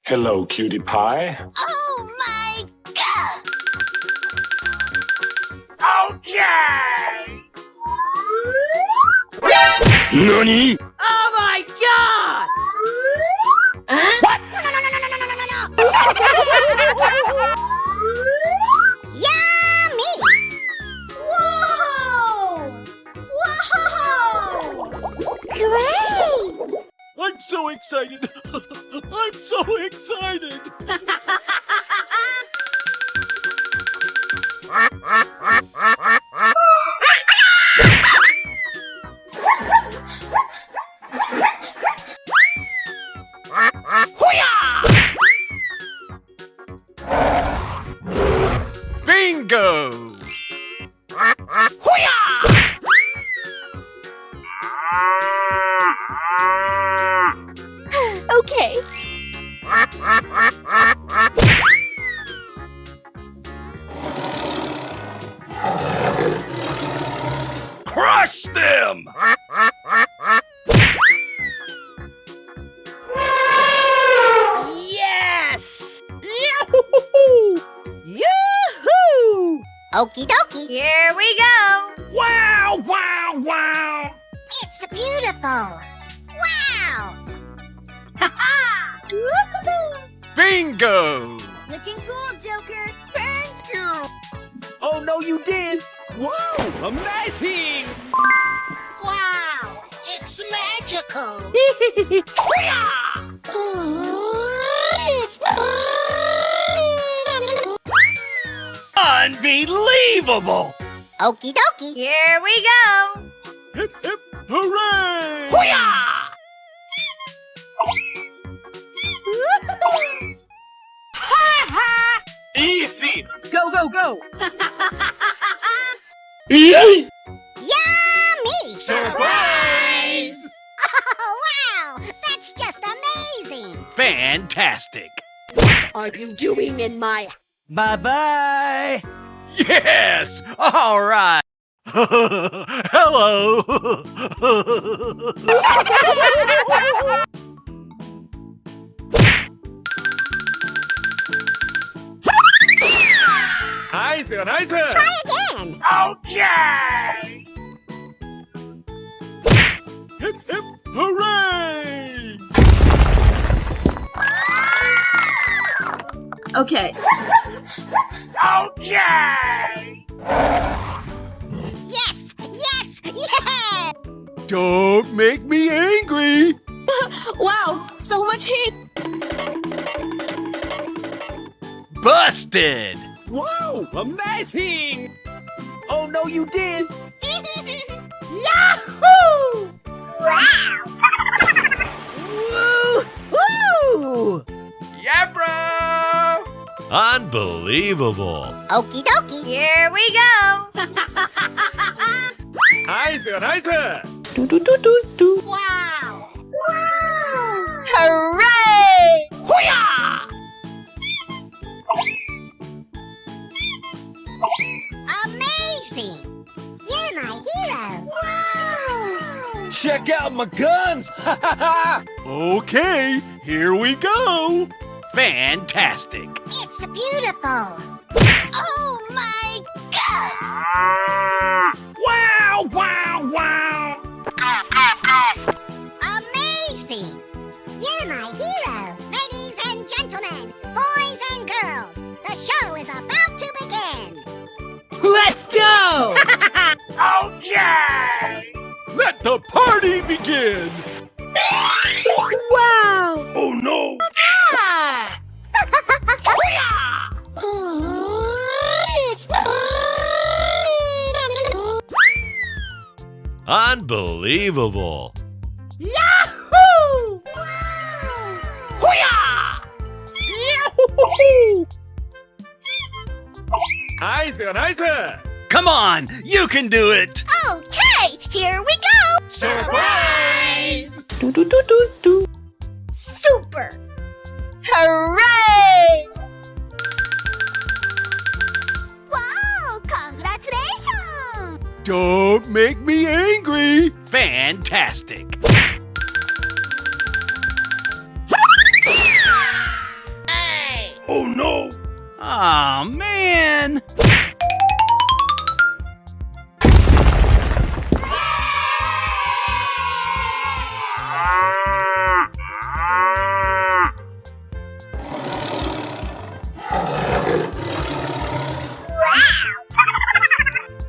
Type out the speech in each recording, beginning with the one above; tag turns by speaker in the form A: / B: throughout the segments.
A: Hello, cutie pie.
B: Oh my god!
A: Okay! NANI?!
C: Oh my god!
B: Huh?
A: What?!
B: No! Yummy! Whoa! Great!
C: I'm so excited! I'm so excited! Bingo!
B: Okay.
C: Crush them! Yes! Yahoo! Yahoo!
B: Okie dokie.
D: Here we go!
C: Wow! Wow! Wow!
B: It's beautiful. Wow!
C: Bingo!
D: Looking cool, Joker!
C: Thank you! Oh, no, you did! Wow! Amazing!
B: Wow! It's magical.
C: Unbelievable!
B: Okie dokie.
D: Here we go!
C: Hip, hip, hooray! Easy!
E: Go, go, go!
A: Yay!
B: Yummy!
C: Surprise!
B: Oh, wow! That's just amazing.
C: Fantastic!
E: Are you doing in my...
C: Bye-bye! Yes! All right! Hello! Nice! Nice!
B: Try again.
C: Okay! Hip, hip, hooray!
E: Okay.
C: Okay!
B: Yes! Yes! Yes!
C: Don't make me angry!
E: Wow, so much heat!
C: Busted! Wow, amazing! Oh, no, you did! Yahoo!
B: Wow!
C: Woo! Yeah, bro! Unbelievable!
B: Okie dokie.
D: Here we go!
C: Nice, nice!
B: Wow!
E: Hooray!
B: Amazing! You're my hero. Wow!
C: Check out my guns! Okay, here we go! Fantastic!
B: It's beautiful.
D: Oh my god!
C: Wow, wow, wow!
B: Amazing! You're my hero. Ladies and gentlemen, boys and girls, the show is about to begin.
E: Let's go!
C: Okay! Let the party begin!
E: Wow!
C: Oh no!
E: Ah!
C: Unbelievable!
E: Yahoo!
C: Nice, nice! Come on, you can do it!
B: Okay, here we go.
C: Surprise!
D: Super!
E: Hooray!
B: Wow, congratulations.
C: Don't make me angry! Fantastic! Aw, man!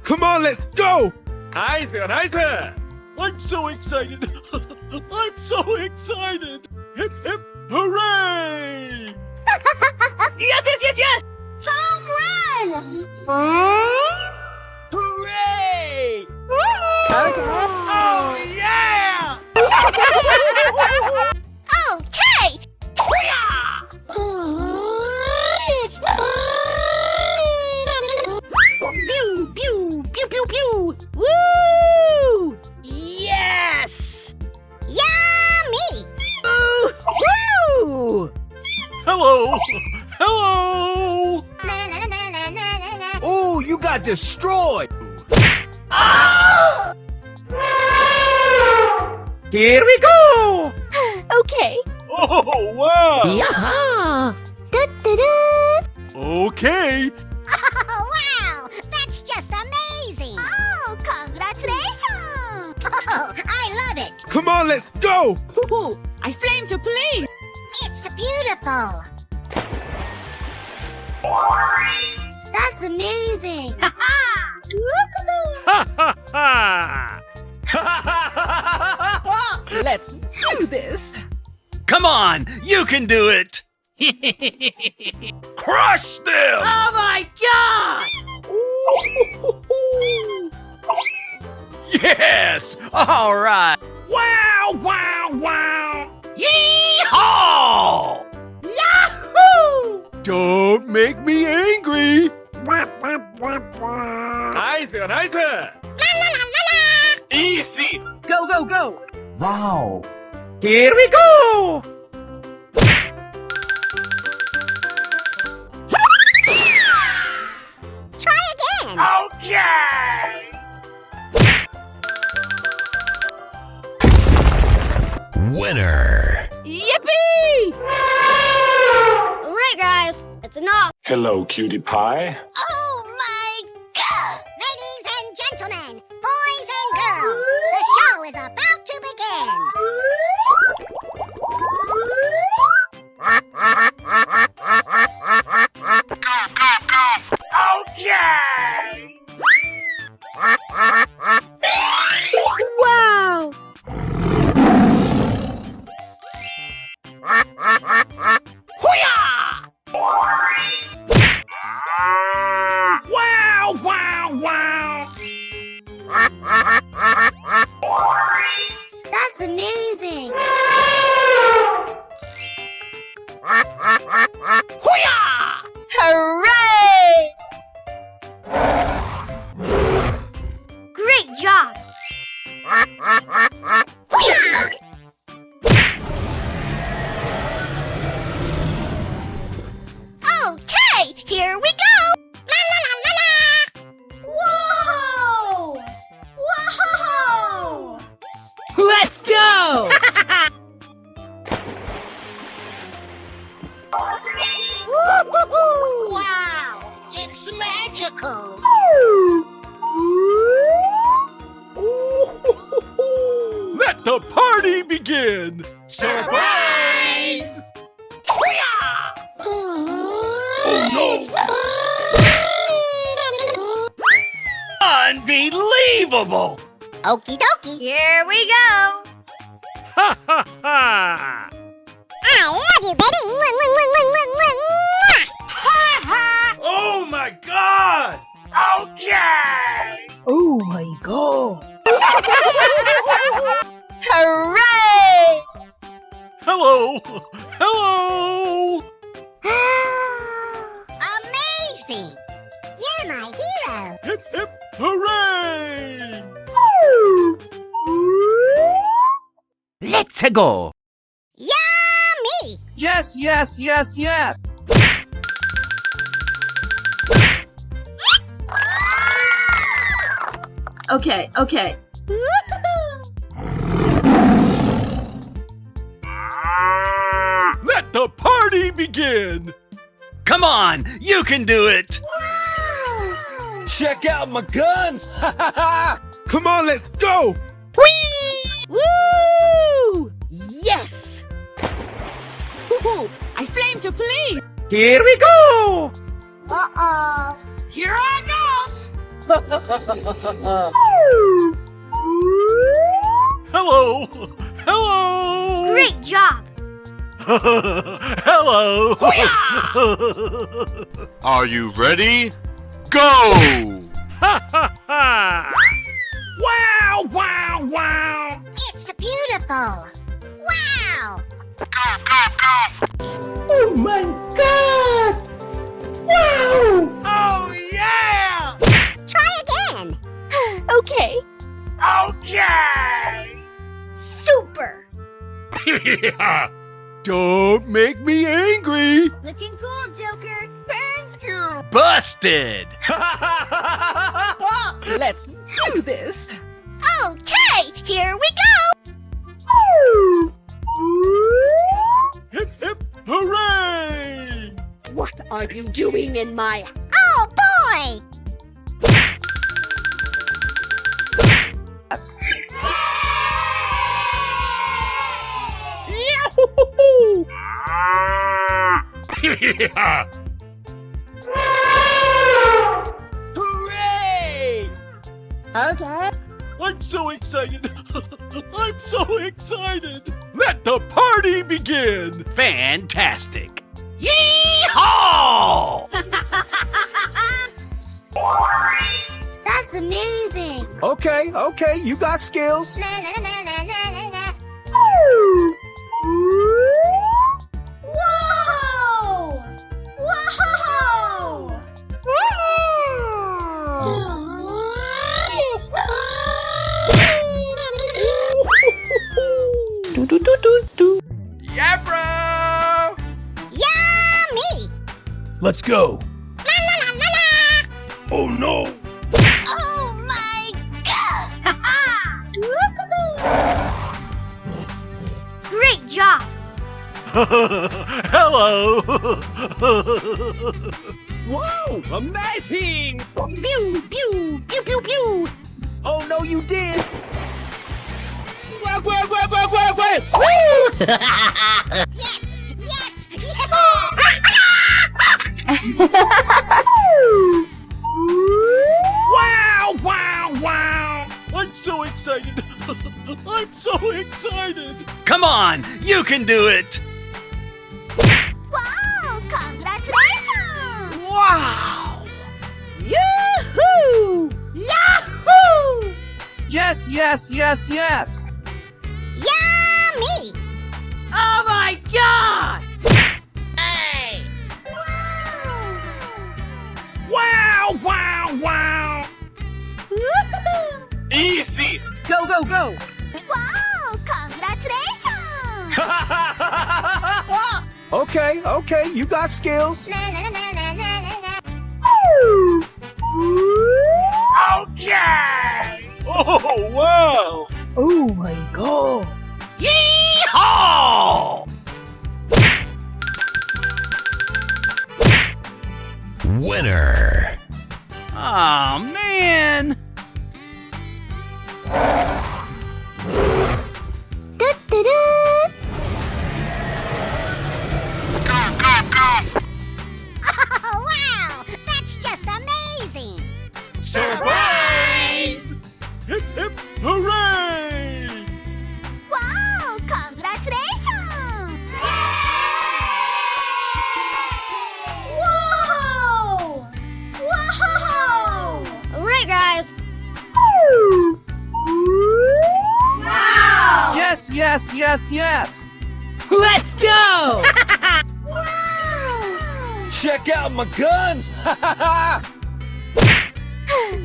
C: Come on, let's go!
A: Nice, nice.
C: I'm so excited! I'm so excited! Hip hip hooray!
E: Yes, yes, yes, yes!
B: Home run!
C: Hooray!
A: Oh, yeah!
B: Okay!
E: Pew, pew, pew, pew, pew! Woo! Yes!
B: Yummy!
E: Woo!
C: Hello! Hello!
B: Na, na, na, na, na, na.
C: Oh, you got destroyed!
E: Here we go!
D: Okay.
C: Oh, wow!
E: Yaha!
C: Okay!
B: Oh, wow! That's just amazing!
D: Oh, congratulations!
B: Oh, I love it!
C: Come on, let's go!
E: Hoo-hoo! I flame to police!
B: It's beautiful!
D: That's amazing.
A: Ha ha ha!
E: Let's do this!
C: Come on, you can do it! Crush them!
E: Oh my god!
C: Yes! All right!
A: Wow, wow, wow!
C: Yeehaw!
E: Yahoo!
C: Don't make me angry!
A: Nice, nice. Easy.
E: Go, go, go!
F: Wow!
E: Here we go!
B: Try again!
A: Okay.
F: Winner!
E: Yippee!
D: Alright, guys. It's enough.
A: Hello, cutie pie.
D: Oh my god!
B: Ladies and gentlemen, boys and girls, the show is about to begin!
A: Okay.
D: Wow!
A: Wow, wow, wow.
D: That's amazing.
E: Hooray!
D: Great job. Okay, here we go.
B: La la la la la!
D: Whoa! Whoa!
E: Let's go!
B: Woo-hoo-hoo! Wow! It's magical!
C: Let the party begin!
B: Surprise!
C: Unbelievable!
B: Okie dokie!
D: Here we go.
A: Ha ha ha.
B: I love you, baby! Mwah, mwah, mwah, mwah, mwah, mwah, mwah.
C: Oh my god!
A: Okay.
E: Oh my god! Hooray!
C: Hello! Hello!
B: Amazing! You're my hero!
C: Hip hip hooray!
F: Let's go!
B: Yummy!
E: Yes, yes, yes, yes! Okay, okay.
C: Let the party begin! Come on, you can do it! Check out my guns! Come on, let's go!
E: Woo! Yes! Woohoo! I flame to police!
A: Here we go!
B: Uh-oh.
A: Here I Hello! Hello!
D: Great job.
A: Hello!
F: Are you ready? Go!
A: Ha ha ha! Wow! Wow! Wow!
B: It's beautiful. Wow.
C: Oh my god! Wow!
A: Oh yeah!
B: Try again.
D: Okay.
A: Okay!
D: Super.
C: Don't make me angry!
D: Looking cool, Joker.
C: Busted!
E: Let's do this!
D: Okay, here we go.
C: Hip hip hooray!
E: What are you doing in my...
B: Oh, boy.
C: Hooray!
B: Okay.
C: I'm so excited! I'm so excited! Let the party begin! Fantastic! Yee-haw!
D: That's amazing.
C: Okay, you got skills.
B: Na, na, na, na, na, na, na.
D: Whoa! Whoa!
C: Yeah, bro!
B: Yummy.
C: Let's go!
B: La, la, la, la, la.
A: Oh no!
D: Oh my god! Great job.
C: Hello! Wow! Amazing!
E: Pew, pew, pew, pew, pew!
C: Oh no, you did!
B: Yes, yes,
A: Wow! Wow! Wow!
C: I'm so excited! I'm so excited! Come on, you can do it!
D: Wow! Congratulations!
C: Wow!
E: Yahoo!
A: Yahoo!
E: Yes, yes, yes, yes!
B: Yummy.
E: Oh my god!
A: Wow! Wow! Wow!
C: Easy!
E: Go, go, go!
D: Wow! Congratulations!
C: Okay, you got skills.
B: Na, na, na, na, na, na, na.
A: Okay!
C: Oh, wow!
E: Oh my god!
C: Yee-haw!
F: Winner.
C: Aw, man!
B: Oh, wow. That's just amazing.
C: Surprise! Hip hip hooray!
D: Wow! Congratulations! Whoa! Whoa! All right, guys. Wow!
E: Yes, yes, yes, yes! Let's go!
D: Wow!
C: Check out my guns!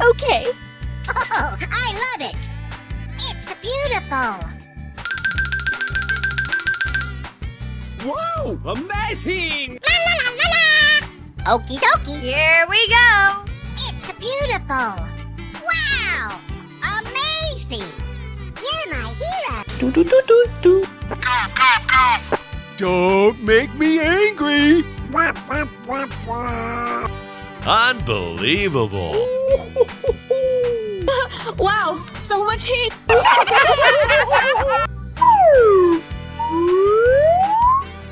D: Okay.
B: Oh, I love it. It's beautiful.
C: Wow! Amazing!
B: La, la, la, la, la. Okie dokie.
D: Here we go.
B: It's beautiful. Wow. Amazing. You're my hero.
C: Don't make me angry!
F: Unbelievable.
G: Wow, so much heat!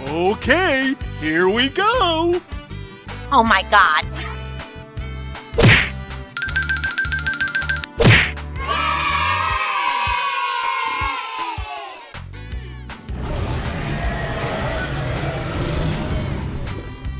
C: Okay, here we go.
H: Oh my god.